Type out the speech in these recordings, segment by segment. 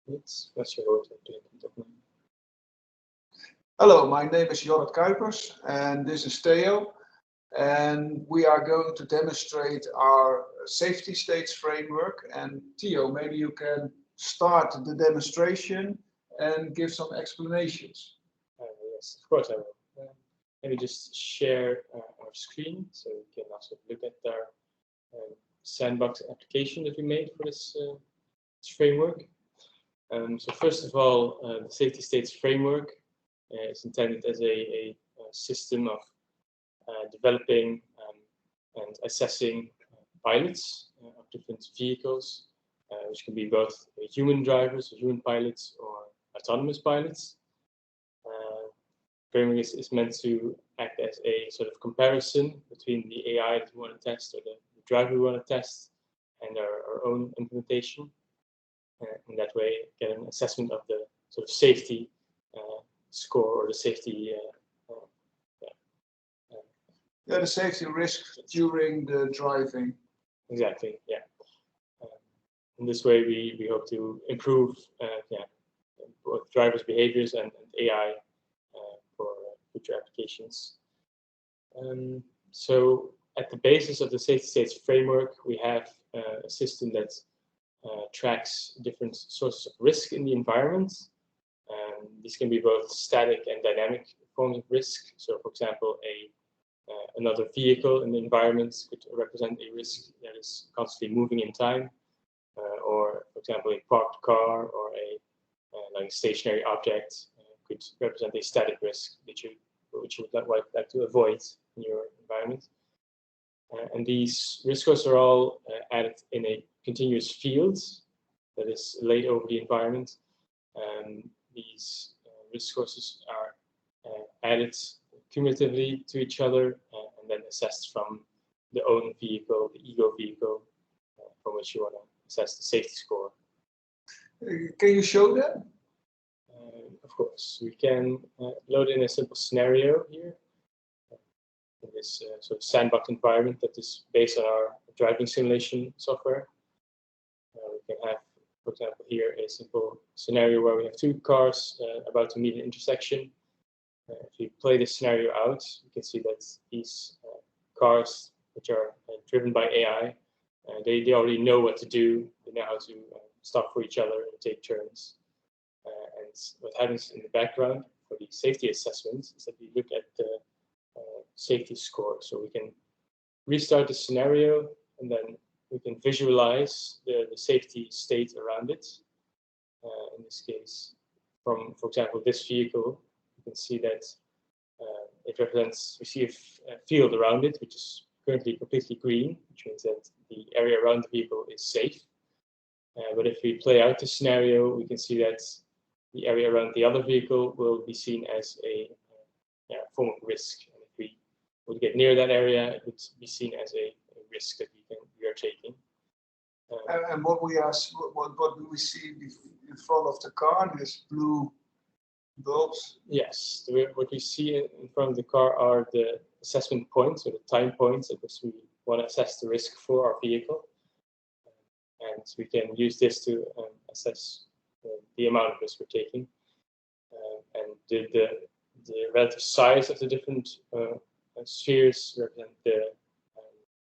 What's your role doing? Hello, my name is Jorrit Kuipers and this is Theo. And we are going to demonstrate our safety states framework. And Theo, maybe you can start the demonstration and give some explanations. Yes, of course I will. Let me just share our screen so you can also look at our sandbox application that we made for this framework. So first of all, the safety states framework is intended as a system of developing and assessing pilots of different vehicles, which can be both human drivers, or human pilots, or autonomous pilots. Framework is meant to act as a sort of comparison between the AI that we want to test, or the driver we want to test, and our own implementation. In that way, get an assessment of the sort of safety score, or the safety the safety risk during the driving. Exactly, yeah. In this way, we hope to improve both drivers' behaviors and AI for future applications. So at the basis of the safety states framework, we have a system that tracks different sources of risk in the environment. These can be both static and dynamic forms of risk. So, for example, another vehicle in the environment could represent a risk that is constantly moving in time, or, for example, a parked car or like a stationary object could represent a static risk which you would like to avoid in your environment. And these risk scores are all added in a continuous field that is laid over the environment. These risk scores are added cumulatively to each other and then assessed from the own vehicle, the ego vehicle, from which you want to assess the safety score. Can you show that? Of course, we can load in a simple scenario here in this sort of sandbox environment that is based on our driving simulation software. We can have, for example, here a simple scenario where we have two cars about to meet an intersection. If you play this scenario out, you can see that these cars, which are driven by AI, they already know what to do. They know how to stop for each other and take turns. And what happens in the background for the safety assessment is that we look at the safety score. So we can restart the scenario, and then we can visualize the safety state around it. In this case, from, for example, this vehicle, you can see that it represents, we see a field around it, which is currently completely green, which means that the area around the vehicle is safe. But if we play out the scenario, we can see that the area around the other vehicle will be seen as a form of risk. And if we would get near that area, it would be seen as a risk that we are taking. And what do we see in front of the car? There's blue bulbs. Yes, what we see in front of the car are the assessment points, or the time points at which we want to assess the risk for our vehicle. And we can use this to assess the amount of risk we're taking. And the relative size of the different spheres represent the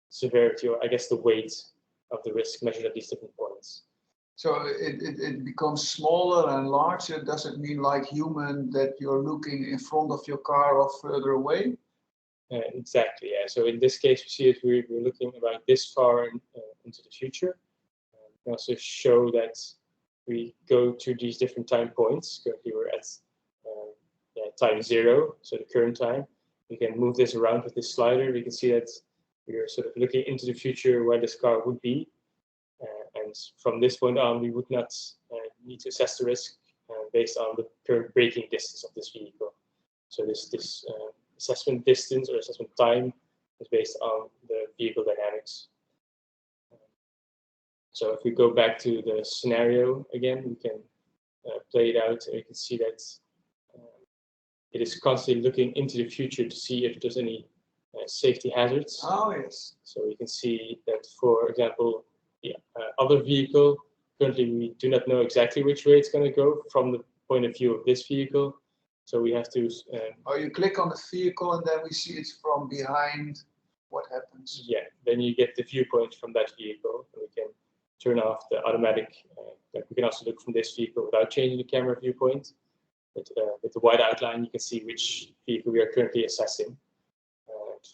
severity, or I guess the weight of the risk measured at these different points. So it becomes smaller and larger. Does it mean, like human, that you're looking in front of your car or further away? Exactly, yeah. So in this case, we see it, we're looking about this far into the future. We also show that we go to these different time points. Currently, we're at time 0, so the current time. We can move this around with this slider. We can see that we are sort of looking into the future where this car would be. And from this point on, we would not need to assess the risk based on the current braking distance of this vehicle. So this assessment distance or assessment time is based on the vehicle dynamics. So if we go back to the scenario again, we can play it out, and you can see that it is constantly looking into the future to see if there's any safety hazards. Oh, yes. So we can see that, for example, the other vehicle currently we do not know exactly which way it's going to go from the point of view of this vehicle. So we have to. You click on the vehicle and then we see it from behind. What happens? Yeah, then you get the viewpoint from that vehicle, and we can turn off the automatic. We can also look from this vehicle without changing the camera viewpoint. But with the white outline, you can see which vehicle we are currently assessing.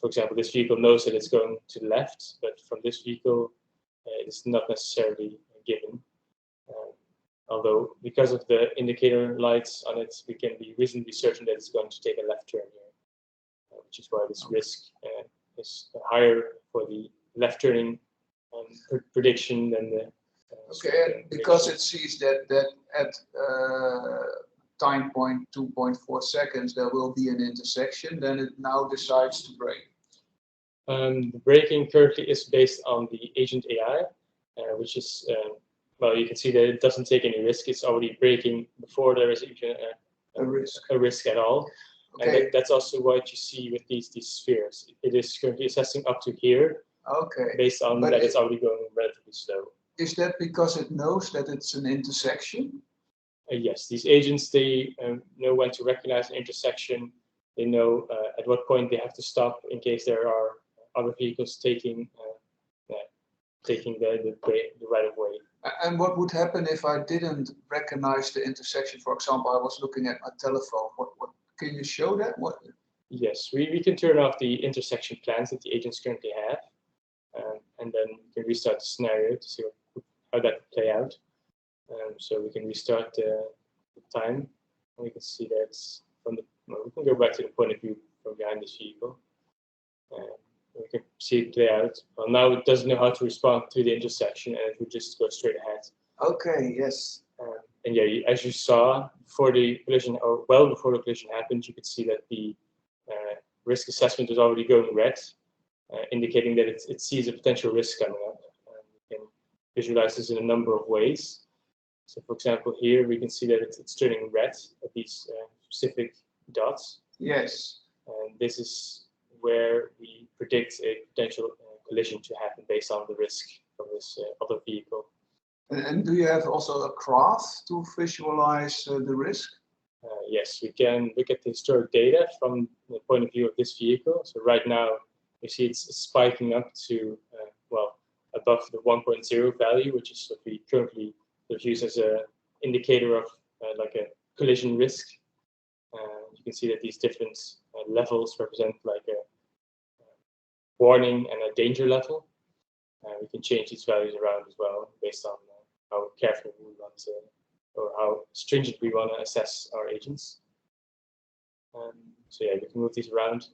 For example, this vehicle knows that it's going to the left, but from this vehicle, it's not necessarily given. Although, because of the indicator lights on it, we can be reasonably certain that it's going to take a left turn here, which is why this risk is higher for the left turning prediction than the. Okay, and because it sees that at time point 2.4 seconds there will be an intersection, then it now decides to brake. The braking currently is based on the agent AI, which is, well, you can see that it doesn't take any risk. It's already braking before there is even a risk at all. Okay. And that's also what you see with these spheres. It is currently assessing up to here, based on that it's already going relatively slow. Is that because it knows that it's an intersection? Yes, these agents, they know when to recognize an intersection. They know at what point they have to stop in case there are other vehicles taking the right of way. And what would happen if I didn't recognize the intersection? For example, I was looking at my telephone. What can you show that? What? Yes, we can turn off the intersection plans that the agents currently have, and then we can restart the scenario to see how that would play out. So we can restart the time, and we can see that from the. Well, we can go back to the point of view from behind this vehicle. We can see it play out. Well, now it doesn't know how to respond to the intersection, and it would just go straight ahead. Okay. Yes. And yeah, as you saw before the collision, or well before the collision happened, you could see that the risk assessment was already going red, indicating that it sees a potential risk coming up. We can visualize this in a number of ways. So, for example, here we can see that it's turning red at these specific dots. Yes. And this is where we predict a potential collision to happen based on the risk from this other vehicle. And do you have also a graph to visualize the risk? Yes, we can look at the historic data from the point of view of this vehicle. So right now, we see it's spiking up to, well, above the 1.0 value, which is what we currently use as an indicator of like a collision risk. You can see that these different levels represent like a warning and a danger level. We can change these values around as well based on how careful we want to, or how stringent we want to assess our agents. So yeah, we can move these around.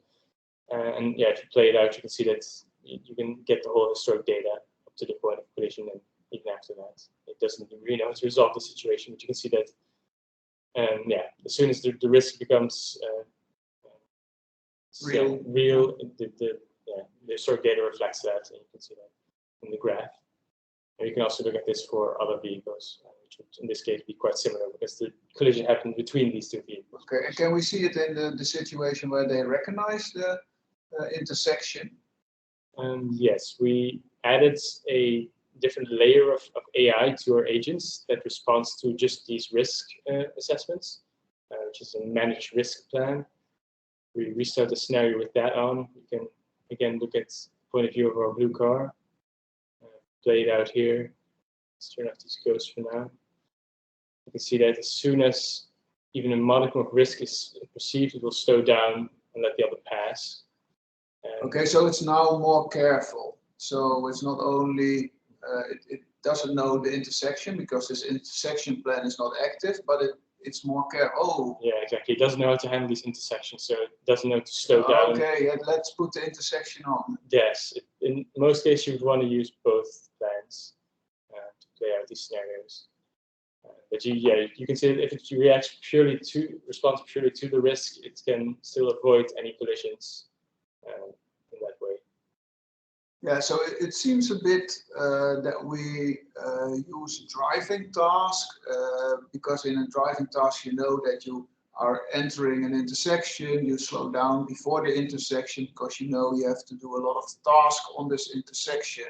And yeah, if you play it out, you can see that you can get the whole historic data up to the point of collision, and even after that, it doesn't really know how to resolve the situation. But you can see that, yeah, as soon as the risk becomes real, the historic data reflects that, and you can see that in the graph. And you can also look at this for other vehicles, which would in this case be quite similar because the collision happened between these two vehicles. Okay, and can we see it in the situation where they recognize the intersection? Yes, we added a different layer of AI to our agents that responds to just these risk assessments, which is a managed risk plan. We restart the scenario with that on. We can again look at the point of view of our blue car. Play it out here. Let's turn off these ghosts for now. You can see that as soon as even a modicum of risk is perceived, it will slow down and let the other pass. Okay, so it's now more careful. So it's not only, it doesn't know the intersection because this intersection plan is not active, but it's more careful. Oh. Yeah, exactly. It doesn't know how to handle these intersections, so it doesn't know to slow down. Okay, yeah, let's put the intersection on. Yes, in most cases you would want to use both plans to play out these scenarios. But you can see that if it responds purely to the risk, it can still avoid any collisions in that way. Yeah, so it seems a bit that we use driving task because in a driving task you know that you are entering an intersection, you slow down before the intersection because you know you have to do a lot of tasks on this intersection.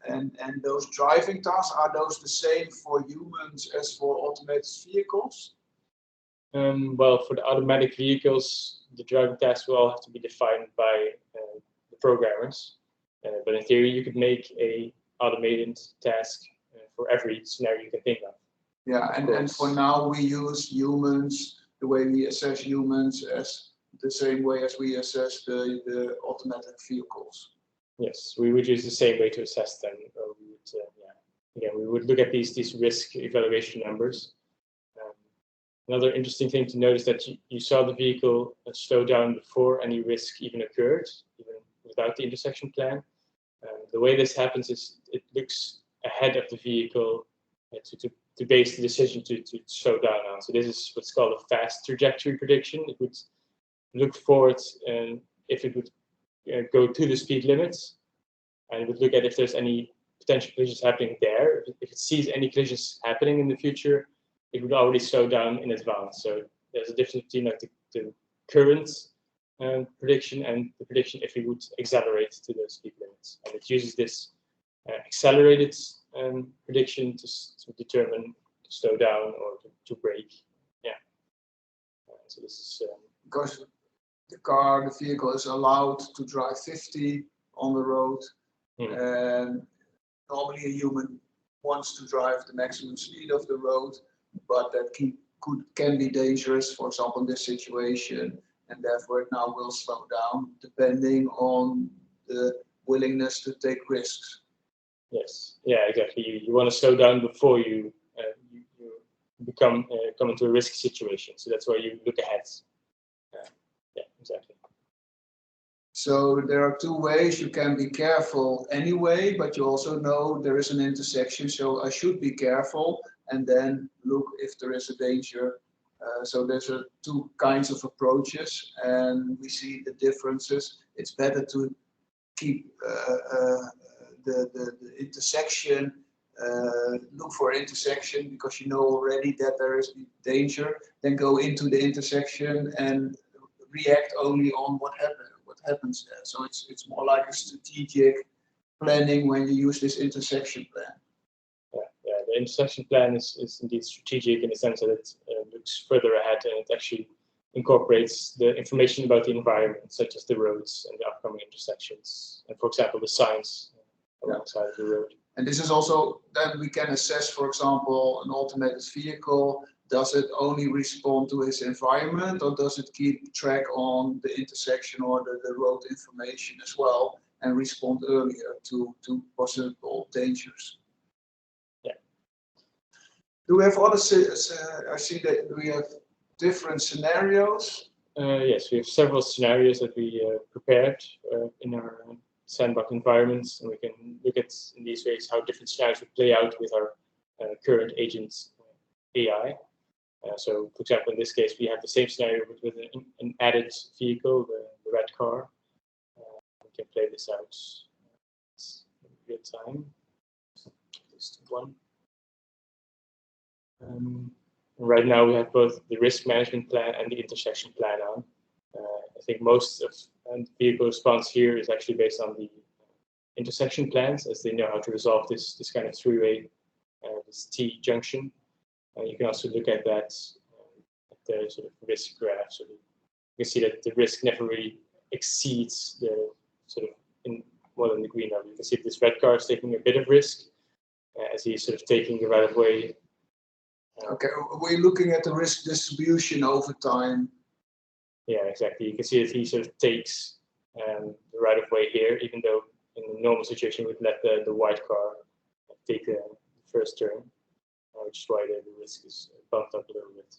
And those driving tasks, are those the same for humans as for automated vehicles? Well, for the automatic vehicles, the driving tasks will all have to be defined by the programmers. But in theory, you could make a automated task for every scenario you can think of. Yeah, and for now we use humans, the way we assess humans, as the same way as we assess the automatic vehicles. Yes, we would use the same way to assess them. We would, again, we would look at these risk evaluation numbers. Another interesting thing to note is that you saw the vehicle slow down before any risk even occurred, even without the intersection plan. The way this happens is it looks ahead of the vehicle to base the decision to slow down on. So this is what's called a fast trajectory prediction. It would look forward and if it would go to the speed limits, and it would look at if there's any potential collisions happening there. If it sees any collisions happening in the future, it would already slow down in advance. So there's a difference between like the current prediction and the prediction if it would accelerate to those speed limits. And it uses this accelerated prediction to determine to slow down or to brake. Yeah. So this is because the vehicle is allowed to drive 50 on the road, and normally a human wants to drive the maximum speed of the road, but that can be dangerous, for example, in this situation, and therefore it now will slow down depending on the willingness to take risks. Yes, yeah, exactly. You want to slow down before you come into a risky situation. So that's why you look ahead. Yeah, exactly. So there are two ways. You can be careful anyway, but you also know there is an intersection, so I should be careful and then look if there is a danger. So there's two kinds of approaches, and we see the differences. It's better to keep the intersection, look for intersection because you know already that there is danger, then go into the intersection and react only on what happens there. So it's more like a strategic planning when you use this intersection plan. Yeah, the intersection plan is indeed strategic in the sense that it looks further ahead and it actually incorporates the information about the environment, such as the roads and the upcoming intersections, and for example, the signs alongside the road. And this is also then we can assess, for example, an automated vehicle. Does it only respond to its environment, or does it keep track on the intersection or the road information as well and respond earlier to possible dangers? Yeah. Do we have other? I see that we have different scenarios. Yes, we have several scenarios that we prepared in our sandbox environments, and we can look at in these ways how different scenarios would play out with our current agents AI. So, for example, in this case, we have the same scenario with an added vehicle, the red car. We can play this out in real time. Just one. Right now, we have both the risk management plan and the intersection plan on. I think most of the vehicle response here is actually based on the intersection plans, as they know how to resolve this kind of three-way, this T junction. You can also look at that at the sort of risk graph. So you can see that the risk never really exceeds the sort of more than the green level. You can see that this red car is taking a bit of risk as he's sort of taking the right of way. Okay, we're looking at the risk distribution over time. Yeah, exactly. You can see that he sort of takes the right of way here, even though in a normal situation we would let the white car take the first turn. Which is why the risk is bumped up a little bit.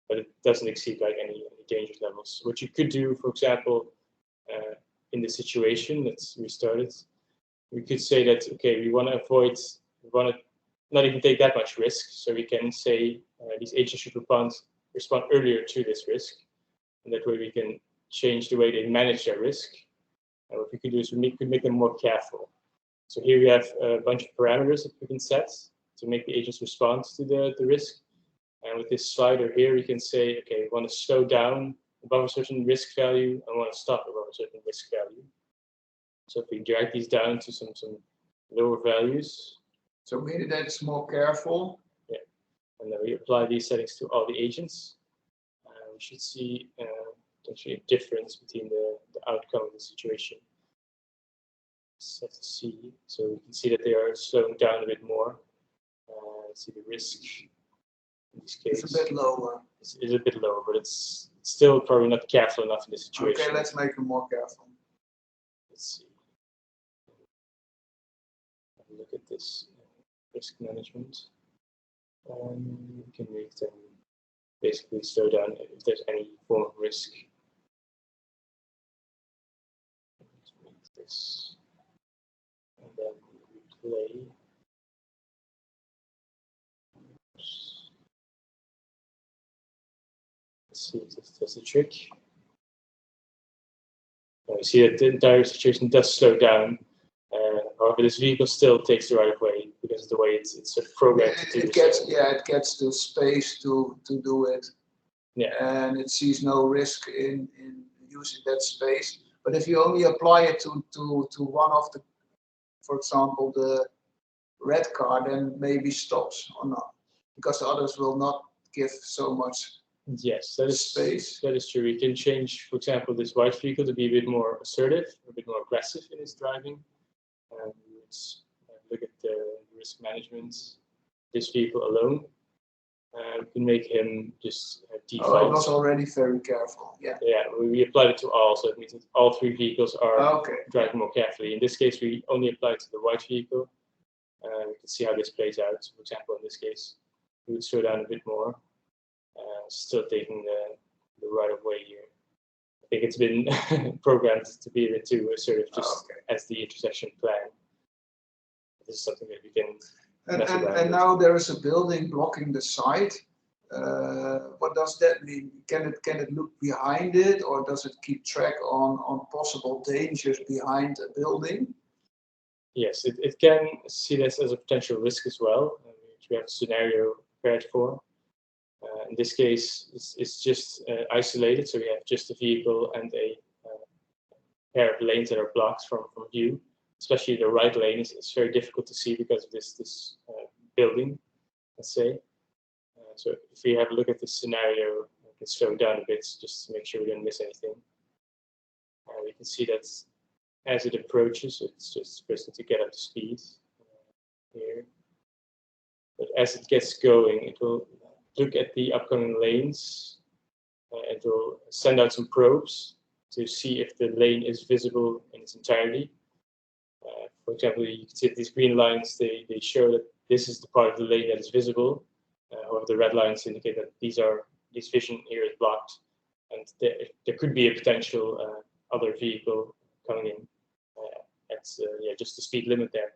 But it doesn't exceed like any dangerous levels. What you could do, for example, in the situation that we started, we could say that, okay, we want to not even take that much risk. So we can say these agents should respond earlier to this risk. And that way we can change the way they manage their risk. And what we could do is we could make them more careful. So here we have a bunch of parameters that we can set to make the agents respond to the risk. And with this slider here, we can say, okay, we want to slow down above a certain risk value and we want to stop above a certain risk value. So if we drag these down to some lower values. So meaning that it's more careful. Yeah, and then we apply these settings to all the agents. We should see potentially a difference between the outcome of the situation. Set to C, so we can see that they are slowing down a bit more. See the risk in this case. It's a bit lower. It's a bit lower, but it's still probably not careful enough in this situation. Okay, let's make it more careful. Let's see. Look at this risk management. We can make them basically slow down if there's any form of risk. Let's make this, and then replay. Let's see if this does the trick. Now you see that the entire situation does slow down. However, this vehicle still takes the right of way because of the way it's sort of programmed to do so. It gets the space to do it. Yeah. And it sees no risk in using that space. But if you only apply it to one of the, for example, the red car, then maybe stops or not, because the others will not give so much. Yes, that is space. That is true. We can change, for example, this white vehicle to be a bit more assertive, a bit more aggressive in its driving. Let's look at the risk management. This vehicle alone, we can make him just default. Oh, it was already very careful. Yeah. Yeah, we applied it to all, so it means that all three vehicles are driving more carefully. In this case, we only applied to the white vehicle. We can see how this plays out. So for example, in this case, we would slow down a bit more. Still taking the right of way here. I think it's been programmed to be a bit too assertive, just as the intersection plan. This is something that we can. And now there is a building blocking the site. What does that mean? Can it look behind it, or does it keep track on possible dangers behind a building? Yes, it can see this as a potential risk as well, which we have a scenario prepared for. In this case, it's just isolated, so we have just a vehicle and a pair of lanes that are blocked from view. Especially the right lane is very difficult to see because of this building, let's say. So if we have a look at this scenario, we can slow down a bit just to make sure we don't miss anything. We can see that as it approaches, it's just present to get up to speed here. But as it gets going, it will look at the upcoming lanes. It will send out some probes to see if the lane is visible in its entirety. For example, you can see that these green lines, they show that this is the part of the lane that is visible. However, the red lines indicate that this vision here is blocked, and there could be a potential other vehicle coming in at just the speed limit there.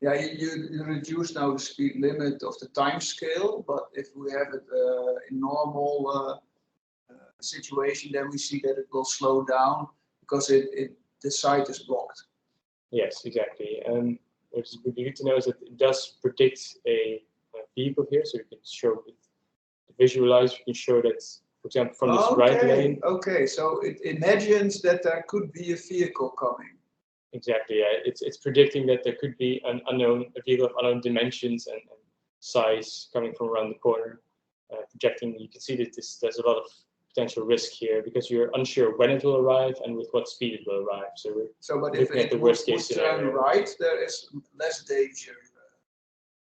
Yeah, you reduce now the speed limit of the time scale, but if we have it in normal situation, then we see that it will slow down because the site is blocked. Yes, exactly. What is good to know is that it does predict a vehicle here, so we can show it, visualize. We can show that, for example, from this right lane. Okay, so it imagines that there could be a vehicle coming. Exactly. Yeah, it's predicting that there could be a vehicle of unknown dimensions and size coming from around the corner. Projecting, you can see that there's a lot of potential risk here because you're unsure when it will arrive and with what speed it will arrive. So but if it would turn right, there is less danger.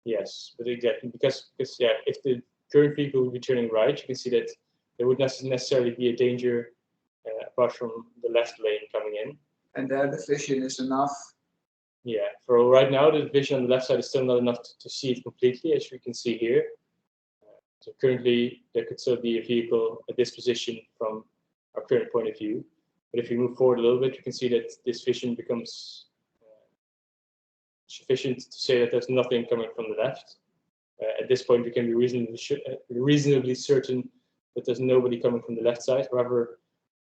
Yes, but exactly because if the current vehicle will be turning right, you can see that there would not necessarily be a danger apart from the left lane coming in. And there the vision is enough. Yeah, for right now the vision on the left side is still not enough to see it completely, as you can see here. So currently there could still be a vehicle at this position from our current point of view. But if we move forward a little bit, you can see that this vision becomes sufficient to say that there's nothing coming from the left. At this point, we can be reasonably certain that there's nobody coming from the left side. However,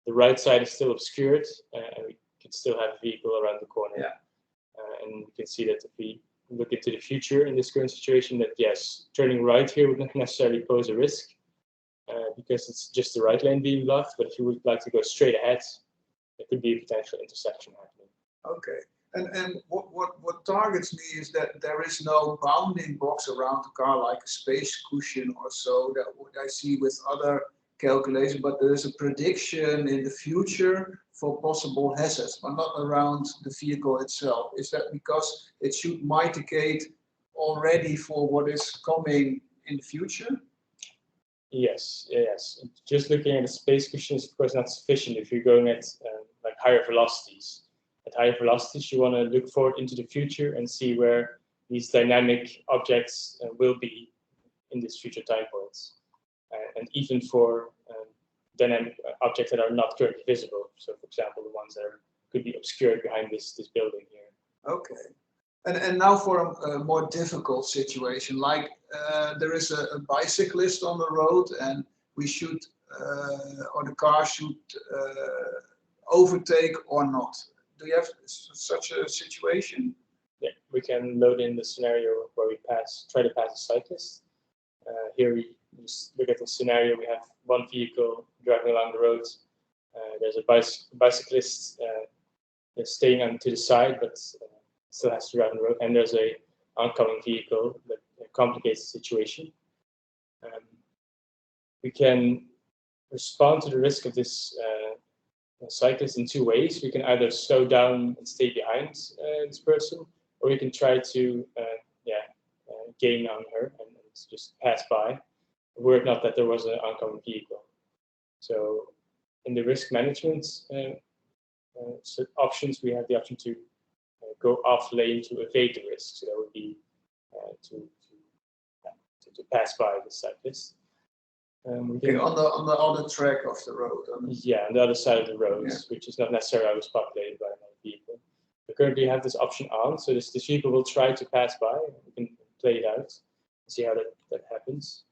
the right side is still obscured, and we could still have a vehicle around the corner. Yeah. And we can see that if we look into the future in this current situation, that yes, turning right here would not necessarily pose a risk because it's just the right lane being blocked. But if you would like to go straight ahead, there could be a potential intersection happening. Okay. And what targets me is that there is no bounding box around the car like a space cushion or so that what I see with other calculations, but there is a prediction in the future for possible hazards, but not around the vehicle itself. Is that because it should mitigate already for what is coming in the future? Yes, yes. Just looking at the space cushion is of course not sufficient if you're going at like higher velocities. At higher velocities, you want to look forward into the future and see where these dynamic objects will be in these future time points. And even for dynamic objects that are not currently visible. So, for example, the ones that could be obscured behind this building here. Okay. And now for a more difficult situation, like there is a bicyclist on the road and we should, or the car should overtake or not. Do you have such a situation? Yeah, we can load in the scenario where we try to pass a cyclist. Here we just look at the scenario. We have one vehicle driving along the road. There's a bicyclist staying on to the side, but still has to drive on the road. And there's a oncoming vehicle that complicates the situation. We can respond to the risk of this cyclist in two ways. We can either slow down and stay behind this person, or we can try to gain on her and just pass by, were it not that there was an oncoming vehicle. So in the risk management options, we have the option to go off lane to evade the risk. So that would be to pass by the cyclist. Okay, on the other track of the road. Yeah, on the other side of the road, which is not necessarily always populated by another vehicle. We currently have this option on, so this vehicle will try to pass by. We can play it out and see how that happens.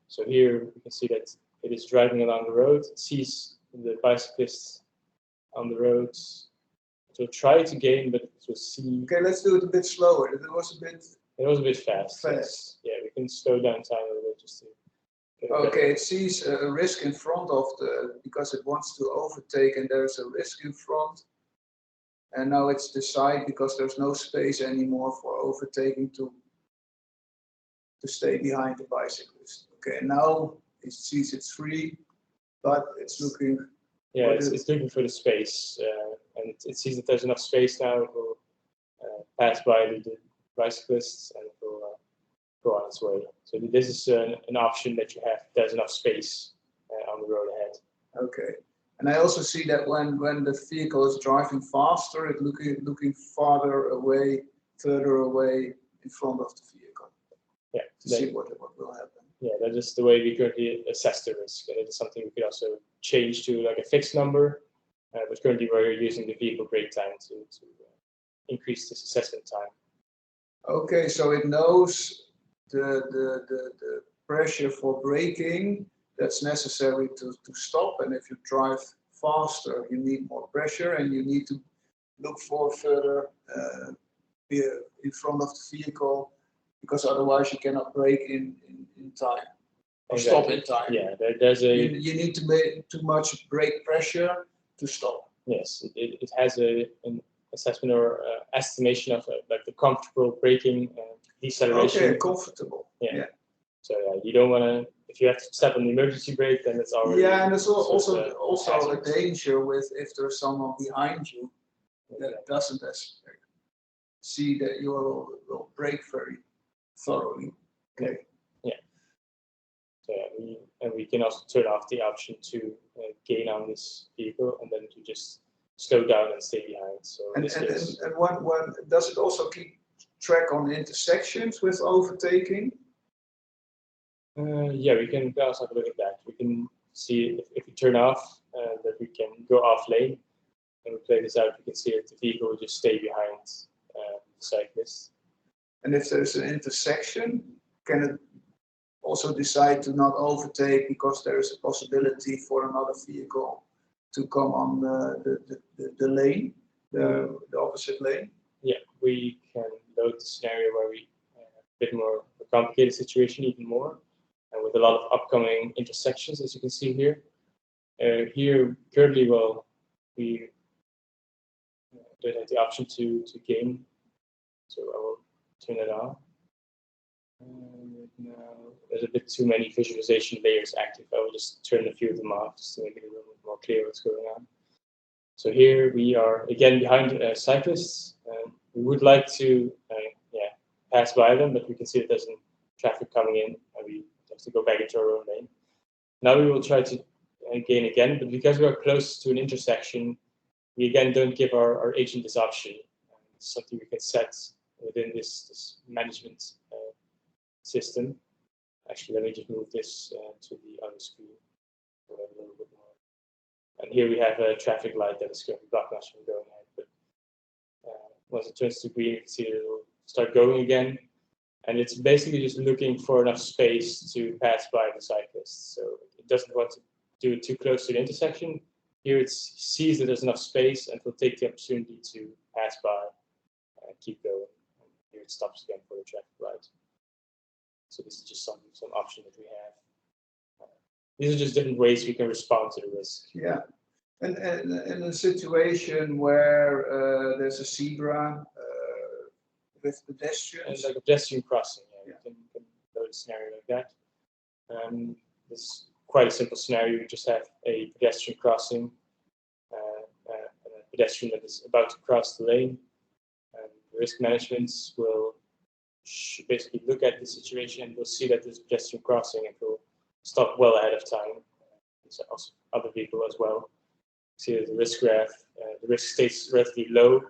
So here we can see that it is driving along the road. It sees the bicyclist on the road. It will try to gain, but it will see. Okay, let's do it a bit slower. It was a bit fast. Yes. Yeah, we can slow down time a little bit just to. Okay, it sees a risk in front of because it wants to overtake and there's a risk in front. And now it's decide because there's no space anymore for overtaking to stay behind the bicyclist. Okay, now it sees it's free, but it's looking. Yeah, it's looking for the space, and it sees that there's enough space now. It will pass by the bicyclists and it will go on its way. So this is an option that you have. There's enough space on the road ahead. Okay, and I also see that when the vehicle is driving faster, it's looking further away in front of the vehicle. Yeah, to see what will happen. Yeah, that is the way we currently assess the risk. And it is something we could also change to like a fixed number, but currently we're using the vehicle brake time to increase this assessment time. Okay, so it knows the pressure for braking that's necessary to stop, and if you drive faster, you need more pressure, and you need to look for further in front of the vehicle, because otherwise you cannot brake in time or stop in time. Yeah, there's a. You need to make too much brake pressure to stop. Yes, it has an assessment or estimation of like the comfortable braking deceleration. Okay, comfortable. Yeah. So you don't want to. If you have to step on the emergency brake, then it's already. Yeah, and there's also a danger with if there's someone behind you that doesn't see that you will brake very thoroughly. Okay. Yeah. So we can also turn off the option to gain on this vehicle and then to just slow down and stay behind. So and one does it also keep track on intersections with overtaking? Yeah, we can also have a look at that. We can see if we turn off that we can go off lane, and we play this out. We can see that the vehicle will just stay behind the cyclist. And if there's an intersection, can it also decide to not overtake because there is a possibility for another vehicle to come on the lane, the opposite lane? Yeah, we can load the scenario where we have a bit more a complicated situation, even more, and with a lot of upcoming intersections, as you can see here. Here, currently, well, we don't have the option to game, so I will turn it on. Now there's a bit too many visualization layers active. I will just turn a few of them off just to make it a little bit more clear what's going on. So here we are again behind cyclists. We would like to pass by them, but we can see that there's traffic coming in, and we have to go back into our own lane. Now we will try to gain again, but because we are close to an intersection, we again don't give our agent this option. It's something we can set within this management system. Actually, let me just move this to the other screen a little bit more. And here we have a traffic light that is currently blocking us from going ahead. But once it turns to green, you can see that it will start going again. And it's basically just looking for enough space to pass by the cyclists. So it doesn't want to do it too close to the intersection. Here it sees that there's enough space and will take the opportunity to pass by and keep going. And here it stops again for the traffic light. So this is just some option that we have. These are just different ways we can respond to the risk. Yeah, and in a situation where there's a zebra with pedestrians, like a pedestrian crossing, yeah. You can load a scenario like that. This is quite a simple scenario. You just have a pedestrian crossing, and a pedestrian that is about to cross the lane. Risk management will basically look at the situation and we'll see that there's a pedestrian crossing and will stop well ahead of time. There's also other people as well. See that the risk graph, the risk stays relatively low.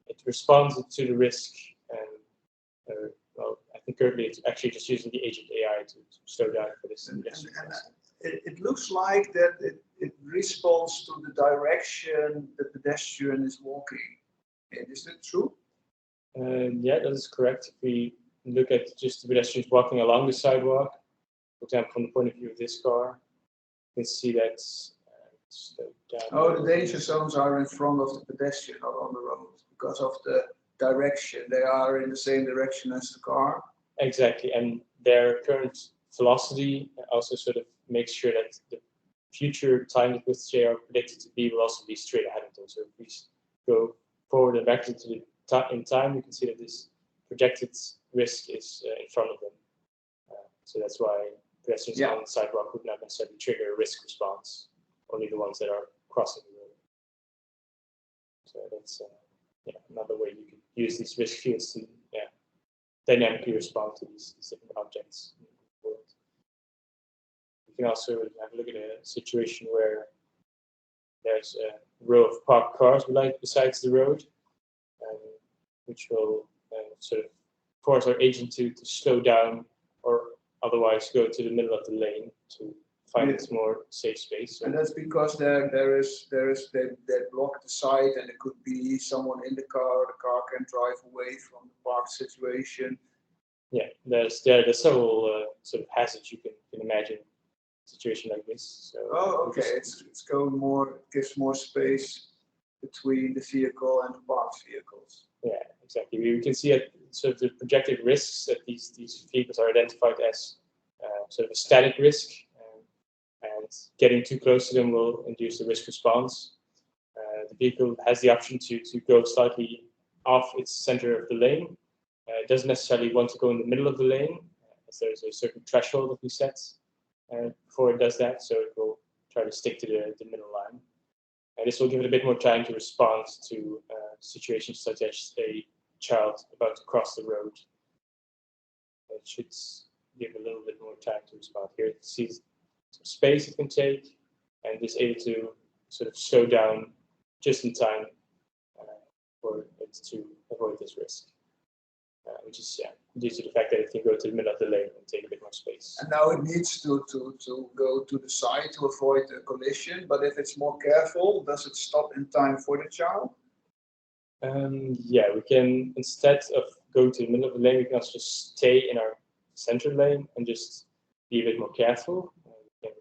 It responds to the risk, and well, I think currently it's actually just using the agent AI to slow down for this. And it looks like that it responds to the direction the pedestrian is walking. Is that true? Yeah, that is correct. If we look at just the pedestrians walking along the sidewalk, for example, from the point of view of this car, you can see that. Oh, the danger zones are in front of the pedestrian, not on the road, because of the direction. They are in the same direction as the car. Exactly, and their current velocity also sort of makes sure that the future time at which they are predicted to be will also be straight ahead of them. So if we go forward and back into the in time, you can see that this projected risk is in front of them. So that's why pedestrians on the sidewalk would not necessarily trigger a risk response, only the ones that are crossing the road. So that's another way you can use these risk fields to dynamically respond to these different objects in the world. You can also have a look at a situation where there's a row of parked cars besides the road, which will sort of force our agent to slow down or otherwise go to the middle of the lane to find its more safe space. And that's because they block the side, and it could be someone in the car. The car can drive away from the parked situation. Yeah, there's several sort of hazards you can imagine a situation like this. So okay, it's going more, gives more space between the vehicle and the parked vehicles. Yeah, exactly. We can see at sort of the projected risks that these vehicles are identified as sort of a static risk, and getting too close to them will induce a risk response. The vehicle has the option to go slightly off its center of the lane. It doesn't necessarily want to go in the middle of the lane, as there's a certain threshold that we set before it does that, so it will try to stick to the middle line. And this will give it a bit more time to respond to situations such as a child about to cross the road. It should give a little bit more time to respond. Here it sees some space it can take and is able to sort of slow down just in time for it to avoid this risk. Which is due to the fact that it can go to the middle of the lane and take a bit more space. And now it needs to go to the side to avoid a collision, but if it's more careful, does it stop in time for the child? Yeah, we can, instead of going to the middle of the lane, we can also just stay in our center lane and just be a bit more careful. We can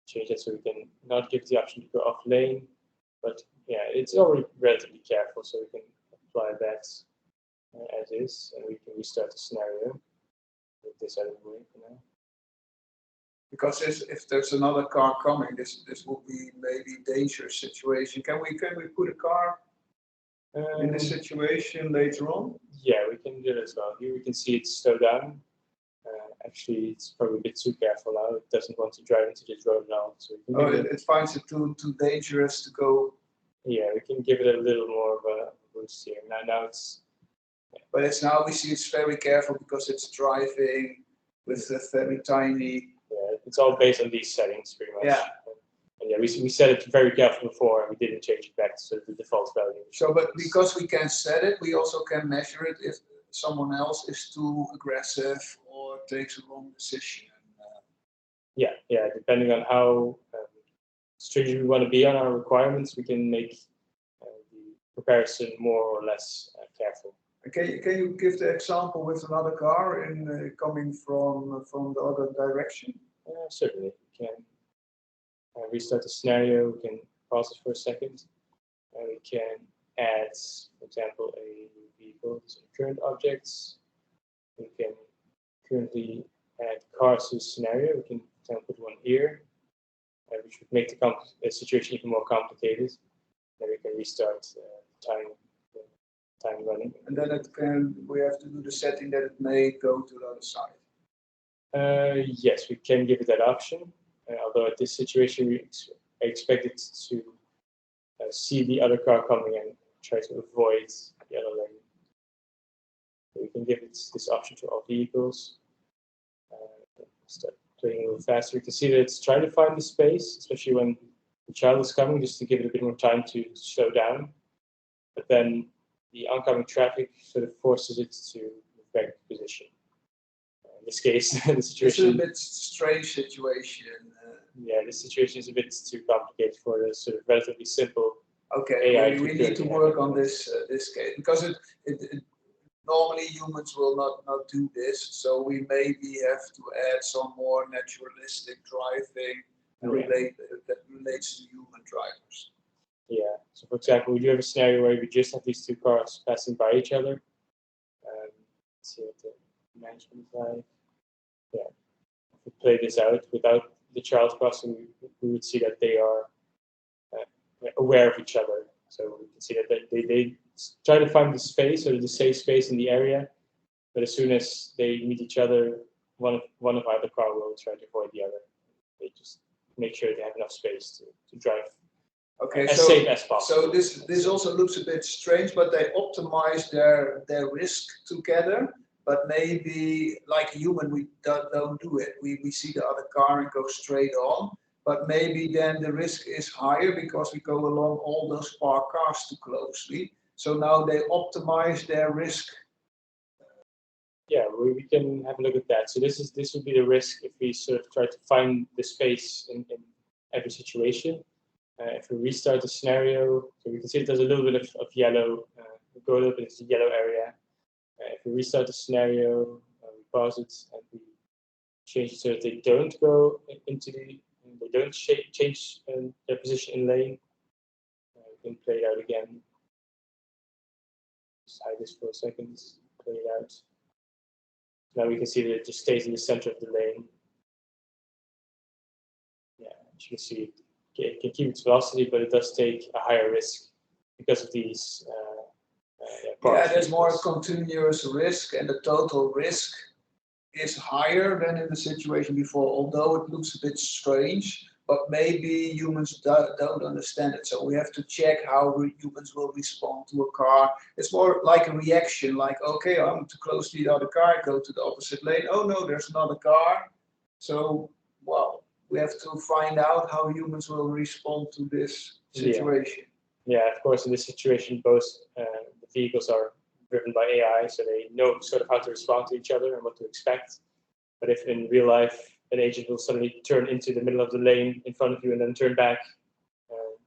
change that so we can not give the option to go off lane, but yeah, it's already relatively careful, so we can apply that as is, and we can restart the scenario with this out of the way for now. Because if there's another car coming, this will be maybe a dangerous situation. Can we put a car in this situation later on? Yeah, we can do that as well. Here we can see it slow down. Actually, it's probably a bit too careful now. It doesn't want to drive into this road now. So it finds it too dangerous to go. Yeah, we can give it a little more of a boost here. Now it's. Yeah. But now we see it's very careful because it's driving with a very tiny. Yeah, it's all based on these settings pretty much. Yeah. And yeah, we set it very careful before, and we didn't change it back to the default value. So, but because we can set it, we also can measure it if someone else is too aggressive or takes a wrong decision. Yeah, depending on how stringent we want to be on our requirements, we can make the comparison more or less careful. Okay, can you give the example with another car in coming from the other direction? Certainly, we can restart the scenario. We can pause it for a second. We can add, for example, a vehicle to current objects. We can currently add cars to the scenario. We can put one here, which would make the situation even more complicated. Then we can restart time running. And then we have to do the setting that it may go to the other side. Yes, we can give it that option. Although at this situation, I expect it to see the other car coming and try to avoid the other lane. So we can give it this option to all vehicles. Start playing a little faster. You can see that it's trying to find the space, especially when the child is coming, just to give it a bit more time to slow down. But then the oncoming traffic sort of forces it to move back to position. In this case, the situation. It's a bit strange situation. Yeah, this situation is a bit too complicated for the sort of relatively simple. Okay, AI we need to work on this case because it normally humans will not do this, so we maybe have to add some more naturalistic driving that relates to human drivers. Yeah, so for example, we do have a scenario where we just have these two cars passing by each other. Let's see what the management is like. Yeah, if we play this out without the child crossing, we would see that they are aware of each other. So we can see that they try to find the space or the safe space in the area, but as soon as they meet each other, one of either car will try to avoid the other. They just make sure they have enough space to drive as safe as possible. So this also looks a bit strange, but they optimize their risk together. But maybe like a human, we don't do it. We see the other car and go straight on. But maybe then the risk is higher because we go along all those parked cars too closely. So now they optimize their risk. Yeah, we can have a look at that. So this would be the risk if we sort of try to find the space in every situation. If we restart the scenario, so we can see it does a little bit of yellow. We go a little bit into the yellow area. If we restart the scenario, we pause it and we change it so that they don't go into they don't change their position in lane. We can play it out again. Just hide this for a second, play it out. Now we can see that it just stays in the center of the lane. Yeah, as you can see, it can keep its velocity, but it does take a higher risk because of these. There's more continuous risk, and the total risk is higher than in the situation before, although it looks a bit strange, but maybe humans don't understand it. So we have to check how humans will respond to a car. It's more like a reaction, like, okay, I'm too close to the other car, go to the opposite lane. Oh no, there's another car. So, well, we have to find out how humans will respond to this situation. Yeah, of course, in this situation, both the vehicles are driven by AI, so they know sort of how to respond to each other and what to expect. But if in real life an agent will suddenly turn into the middle of the lane in front of you and then turn back,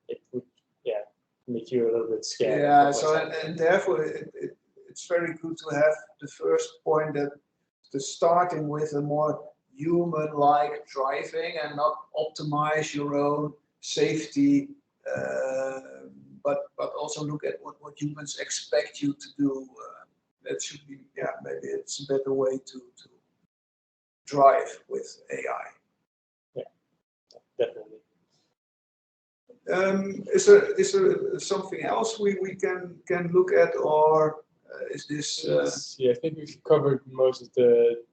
it would make you a little bit scared. Yeah, so and therefore it's very good to have the first point that the starting with a more human-like driving and not optimize your own safety, but also look at what humans expect you to do. That should be, maybe it's a better way to drive with AI. Yeah, definitely. Is there something else we can look at, or is this? Yeah, I think we've covered most of the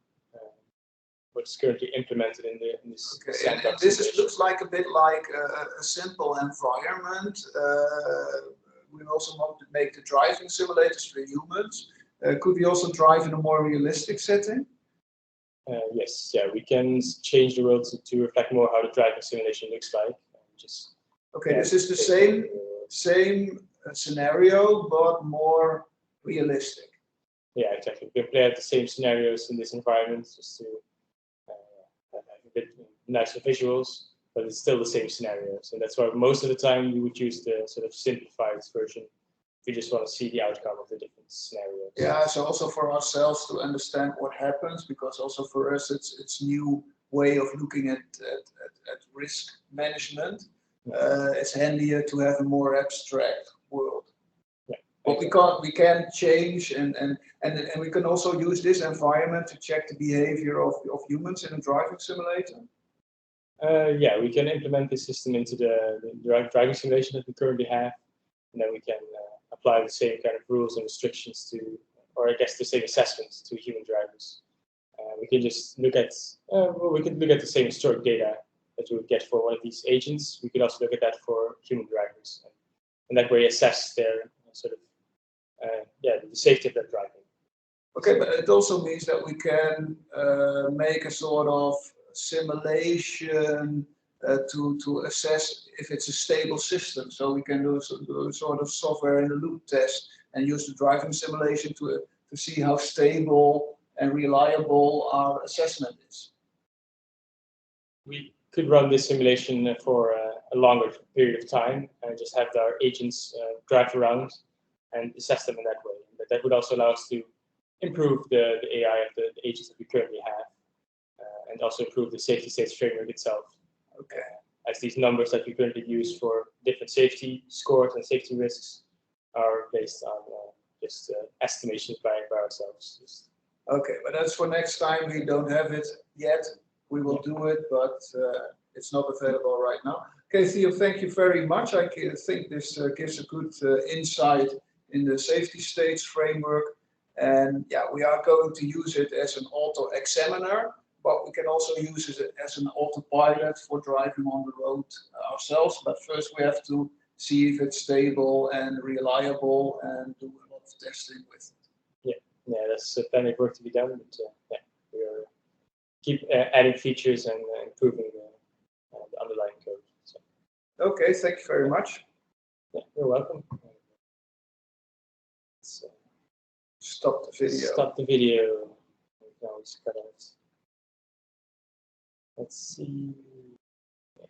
what's currently implemented in this Okay, sandbox and this simulation. looks like a bit like a simple environment. We also want to make the driving simulators for humans. Could we also drive in a more realistic setting? Yes, yeah, we can change the world to reflect more how the driving simulation looks like. Just okay, this is the same scenario, but more realistic. Yeah, exactly. We can play out the same scenarios in this environment just to have a bit nicer visuals, but it's still the same scenarios. And that's why most of the time you would use the sort of simplified version if you just want to see the outcome of the different scenarios. Yeah, so also for ourselves to understand what happens, because also for us it's new way of looking at risk management. It's handier to have a more abstract world. Yeah, but we can change and we can also use this environment to check the behavior of humans in a driving simulator. Yeah, we can implement this system into the driving simulation that we currently have, and then we can apply the same kind of rules and restrictions to, or I guess the same assessments to human drivers. We can just look at, well, we can look at the same historic data that we would get for one of these agents. We could also look at that for human drivers, and that way assess their sort of, yeah, the safety of their driving. Okay, but it also means that we can make a sort of simulation to assess if it's a stable system. So we can do a sort of software in the loop test and use the driving simulation to see how stable and reliable our assessment is. We could run this simulation for a longer period of time and just have our agents drive around and assess them in that way. But that would also allow us to improve the AI of the agents that we currently have, and also improve the safety states framework itself. Okay. As these numbers that we currently use for different safety scores and safety risks are based on just estimations by ourselves. Okay, but that's for next time. We don't have it yet. We will do it, but it's not available right now. Okay, Theo, thank you very much. I think this gives a good insight in the safety states framework. And yeah, we are going to use it as an auto examiner, but we can also use it as an autopilot for driving on the road ourselves. But first we have to see if it's stable and reliable and do a lot of testing with it. Yeah, that's plenty of work to be done, but yeah, we're keep adding features and improving the underlying code. So. Okay, thank you very much. Yeah, you're welcome. Stop the video. Stop the video. Now it's cut out. Let's see. Yeah,